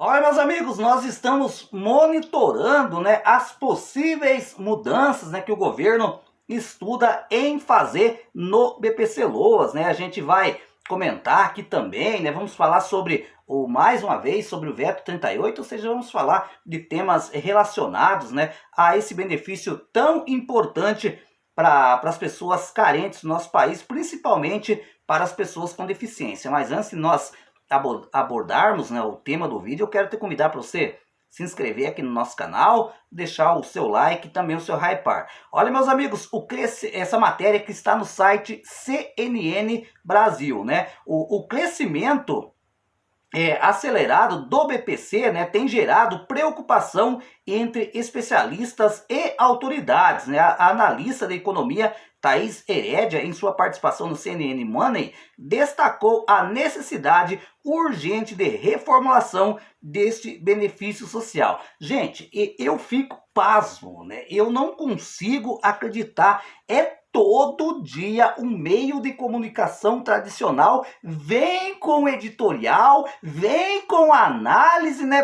Olha, meus amigos, nós estamos monitorando, né, as possíveis mudanças, né, que o governo estuda em fazer no BPC Loas, né? A gente vai comentar aqui também, né? Vamos falar sobre mais uma vez sobre o veto 38, ou seja, vamos falar de temas relacionados, né, a esse benefício tão importante para as pessoas carentes do nosso país, principalmente para as pessoas com deficiência. Mas antes de nós abordarmos, né, o tema do vídeo, eu quero te convidar para você se inscrever aqui no nosso canal, deixar o seu like e também o seu hypar. Olha, meus amigos, essa matéria que está no site CNN Brasil, né? O crescimento acelerado do BPC, né, tem gerado preocupação entre especialistas e autoridades, né? A analista da economia Thaís Herédia, em sua participação no CNN Money, destacou a necessidade urgente de reformulação deste benefício social. Gente, eu fico pasmo, né? Eu não consigo acreditar. Todo dia um meio de comunicação tradicional vem com editorial, vem com análise, né,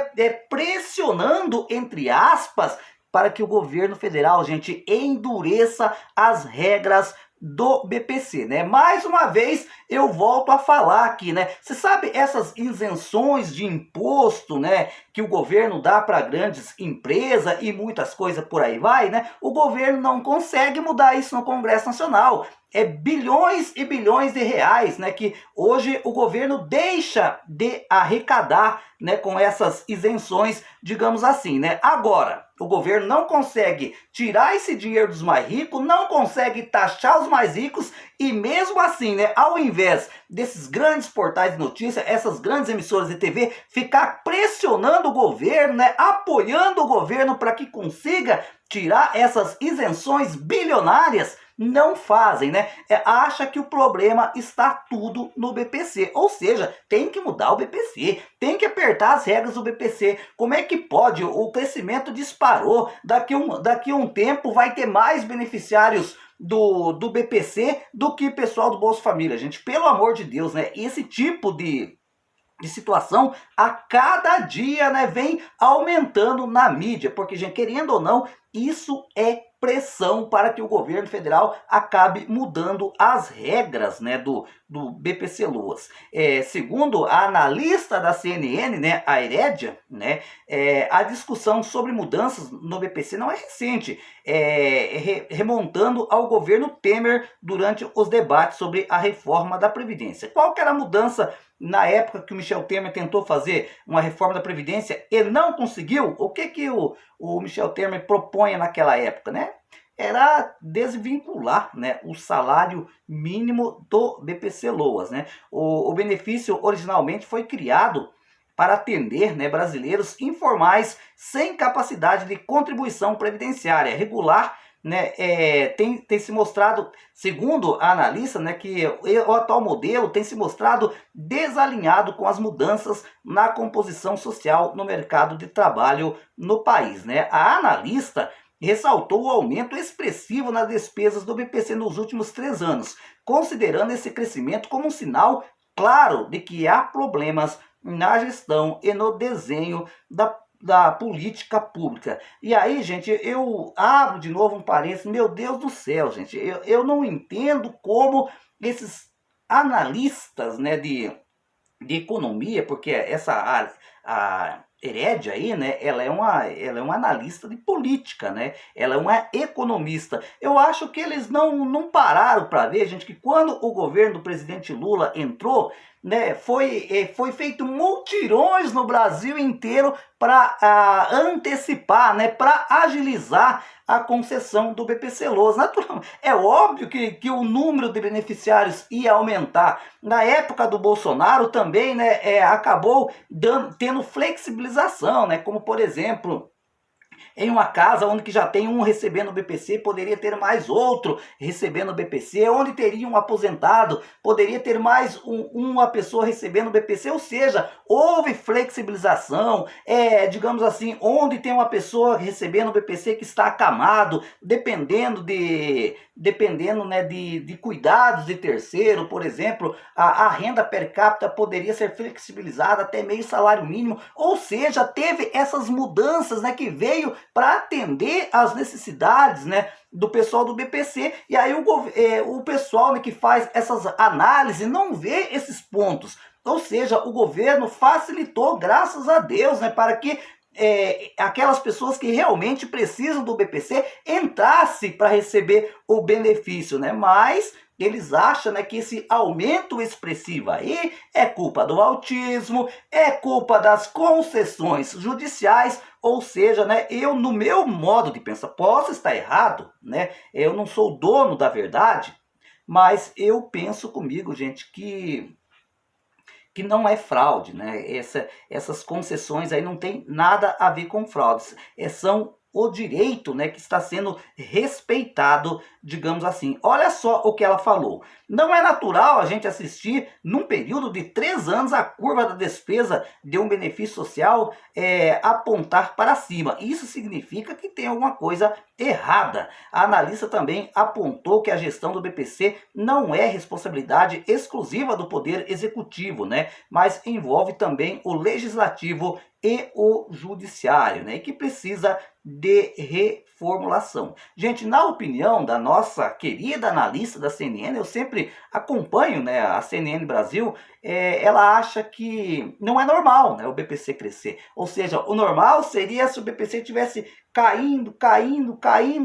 pressionando, entre aspas, para que o governo federal, gente, endureça as regras do BPC, né? Mais uma vez eu volto a falar aqui, né? Você sabe essas isenções de imposto, né, que o governo dá para grandes empresas e muitas coisas por aí vai, né? O governo não consegue mudar isso no Congresso Nacional. É bilhões e bilhões de reais, né, que hoje o governo deixa de arrecadar, né, com essas isenções, digamos assim, né? Agora, o governo não consegue tirar esse dinheiro dos mais ricos, não consegue taxar os mais ricos e mesmo assim, né, ao invés desses grandes portais de notícia, essas grandes emissoras de TV ficar pressionando o governo, né, apoiando o governo para que consiga tirar essas isenções bilionárias, não fazem, né? Acha que o problema está tudo no BPC, ou seja, tem que mudar o BPC, tem que apertar as regras do BPC. Como é que pode? O crescimento disparou, daqui a um tempo vai ter mais beneficiários do BPC do que pessoal do Bolsa Família, gente, pelo amor de Deus, né? Esse tipo de situação a cada dia, né, vem aumentando na mídia, porque, gente, querendo ou não, isso é pressão para que o governo federal acabe mudando as regras, né, do BPC Loas. Segundo a analista da CNN, né, a Herédia, né, a discussão sobre mudanças no BPC não é recente, remontando ao governo Temer durante os debates sobre a reforma da Previdência. Qual que era a mudança na época que o Michel Temer tentou fazer uma reforma da Previdência e não conseguiu? O que o Michel Temer propõe naquela época, né? Era desvincular, né, o salário mínimo do BPC Loas, né? O benefício originalmente foi criado para atender, né, brasileiros informais sem capacidade de contribuição previdenciária regular, né? Tem se mostrado, segundo a analista, né, que o atual modelo tem se mostrado desalinhado com as mudanças na composição social no mercado de trabalho no país, né? A analista ressaltou o aumento expressivo nas despesas do BPC nos últimos 3 anos, considerando esse crescimento como um sinal claro de que há problemas na gestão e no desenho da política pública. E aí, gente, eu abro de novo um parênteses, meu Deus do céu, gente, eu não entendo como esses analistas, né, de economia, porque a Herédia aí, né, ela é uma analista de política, né? Ela é uma economista. Eu acho que eles não pararam para ver, gente, que quando o governo do presidente Lula entrou, né, foi feito mutirões no Brasil inteiro para antecipar, né, para agilizar a concessão do BPC Loas. É óbvio que o número de beneficiários ia aumentar. Na época do Bolsonaro também, né, acabou tendo flexibilização, né, como por exemplo em uma casa onde que já tem um recebendo o BPC, poderia ter mais outro recebendo o BPC, onde teria um aposentado, poderia ter mais uma pessoa recebendo o BPC, ou seja, houve flexibilização, digamos assim, onde tem uma pessoa recebendo o BPC que está acamado, dependendo né, de cuidados de terceiro, por exemplo, a renda per capita poderia ser flexibilizada até meio salário mínimo, ou seja, teve essas mudanças, né, que veio para atender às necessidades, né, do pessoal do BPC, e aí o pessoal, né, que faz essas análises não vê esses pontos, ou seja, o governo facilitou, graças a Deus, né, para que aquelas pessoas que realmente precisam do BPC entrasse para receber o benefício, né? Mas eles acham, né, que esse aumento expressivo aí é culpa do autismo, é culpa das concessões judiciais, ou seja, né, eu no meu modo de pensar, posso estar errado, né? Eu não sou dono da verdade, mas eu penso comigo, gente, que não é fraude, né? Essas concessões aí não tem nada a ver com fraudes, são o direito, né, que está sendo respeitado, digamos assim. Olha só o que ela falou. Não é natural a gente assistir, num período de 3 anos, a curva da despesa de um benefício social apontar para cima. Isso significa que tem alguma coisa errada. A analista também apontou que a gestão do BPC não é responsabilidade exclusiva do Poder Executivo, né, mas envolve também o Legislativo e o Judiciário, né, e que precisa de reformulação. Gente, na opinião da nossa querida analista da CNN, eu sempre acompanho, né, a CNN Brasil, ela acha que não é normal, né, o BPC crescer. Ou seja, o normal seria se o BPC tivesse caindo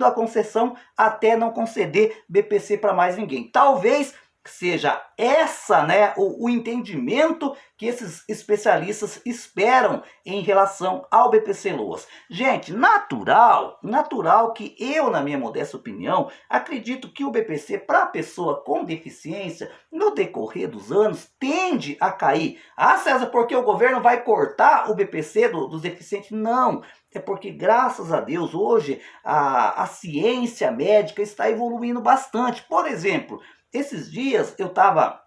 a concessão até não conceder BPC para mais ninguém. Talvez seja essa, né, o entendimento que esses especialistas esperam em relação ao BPC Loas. Gente, natural que eu, na minha modesta opinião, acredito que o BPC para a pessoa com deficiência, no decorrer dos anos, tende a cair. Ah, César, porque o governo vai cortar o BPC dos deficientes? Não. É porque, graças a Deus, hoje a ciência médica está evoluindo bastante. Por exemplo, esses dias eu estava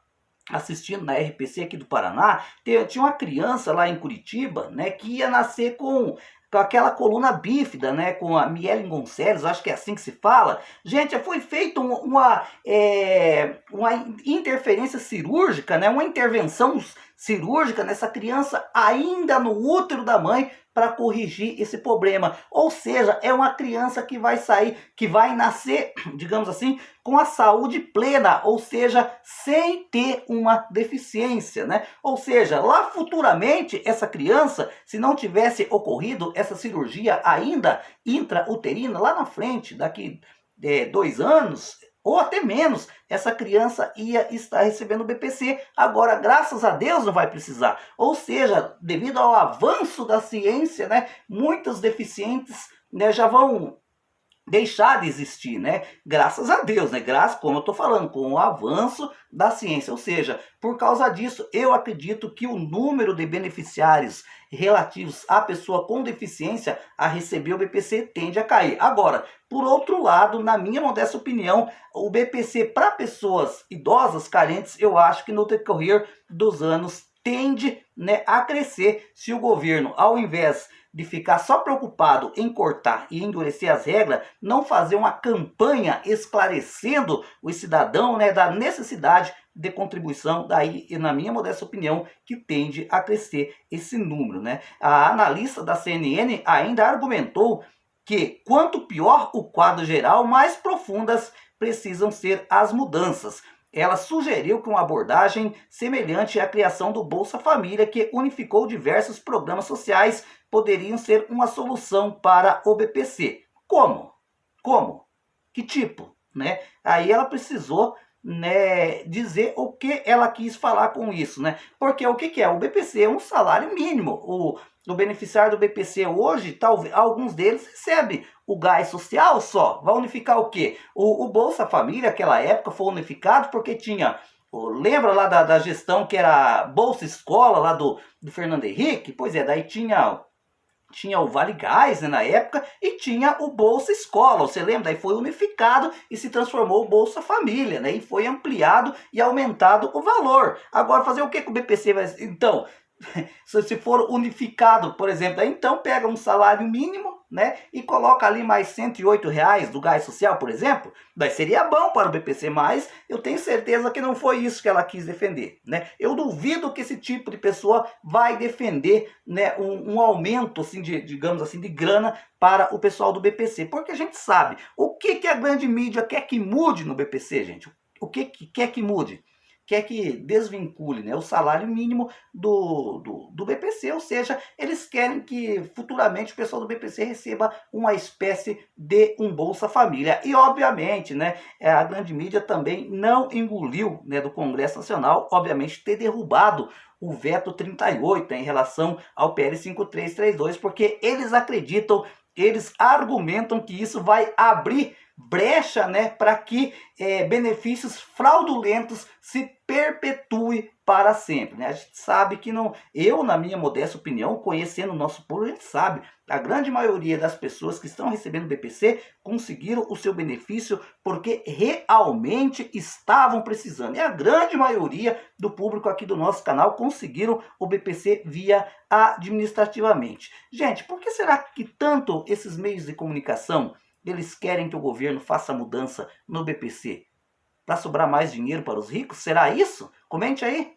assistindo na RPC aqui do Paraná, tinha uma criança lá em Curitiba, né, que ia nascer com aquela coluna bífida, né, com a Mielen Gonçalves, acho que é assim que se fala. Gente, foi feita uma interferência cirúrgica, né, uma intervenção cirúrgica nessa criança ainda no útero da mãe para corrigir esse problema. Ou seja, é uma criança que vai sair, que vai nascer, digamos assim, com a saúde plena, ou seja, sem ter uma deficiência, né? Ou seja, lá futuramente, essa criança, se não tivesse ocorrido essa cirurgia ainda intrauterina, lá na frente, daqui 2 anos, ou até menos, essa criança ia estar recebendo o BPC. Agora, graças a Deus, não vai precisar. Ou seja, devido ao avanço da ciência, né, muitos deficientes, né, já vão deixar de existir, né? Graças a Deus, né? Graças, como eu estou falando, com o avanço da ciência. Ou seja, por causa disso, eu acredito que o número de beneficiários relativos à pessoa com deficiência a receber o BPC tende a cair. Agora, por outro lado, na minha modesta opinião, o BPC para pessoas idosas, carentes, eu acho que no decorrer dos anos tende, né, a crescer se o governo, ao invés de ficar só preocupado em cortar e endurecer as regras, não fazer uma campanha esclarecendo o cidadão, né, da necessidade de contribuição, daí, na minha modesta opinião, que tende a crescer esse número, né? A analista da CNN ainda argumentou que quanto pior o quadro geral, mais profundas precisam ser as mudanças. Ela sugeriu que uma abordagem semelhante à criação do Bolsa Família, que unificou diversos programas sociais, poderiam ser uma solução para o BPC. Como? Como? Que tipo? Né? Aí ela precisou, né, dizer o que ela quis falar com isso, né? Porque o que é? O BPC é um salário mínimo. O beneficiário do BPC hoje, talvez alguns deles recebem o gás social só. Vai unificar o quê? O Bolsa Família, naquela época, foi unificado porque tinha... Lembra lá da gestão que era Bolsa Escola, lá do Fernando Henrique? Pois é, daí tinha tinha o Vale Gás, né, na época, e tinha o Bolsa Escola, você lembra? Daí foi unificado e se transformou o Bolsa Família, né, e foi ampliado e aumentado o valor. Agora, fazer o que com o BPC vai... Então, se for unificado, por exemplo, então pega um salário mínimo, né, e coloca ali mais R$ 108 do gás social, por exemplo, daí seria bom para o BPC, mas eu tenho certeza que não foi isso que ela quis defender, né? Eu duvido que esse tipo de pessoa vai defender, né, um aumento, assim, digamos assim, de grana para o pessoal do BPC, porque a gente sabe o que a grande mídia quer que mude no BPC, gente. O que quer que mude? Quer que desvincule, né, o salário mínimo do BPC, ou seja, eles querem que futuramente o pessoal do BPC receba uma espécie de um Bolsa Família. E obviamente, né, a grande mídia também não engoliu, né, do Congresso Nacional, obviamente, ter derrubado o veto 38, né, em relação ao PL 5332, porque eles acreditam, eles argumentam que isso vai abrir brecha, né, para que benefícios fraudulentos se perpetuem para sempre, né? A gente sabe que não, eu, na minha modesta opinião, conhecendo o nosso povo, a gente sabe, a grande maioria das pessoas que estão recebendo BPC conseguiram o seu benefício porque realmente estavam precisando. E a grande maioria do público aqui do nosso canal conseguiram o BPC via administrativamente. Gente, por que será que tanto esses meios de comunicação eles querem que o governo faça mudança no BPC? Para sobrar mais dinheiro para os ricos? Será isso? Comente aí.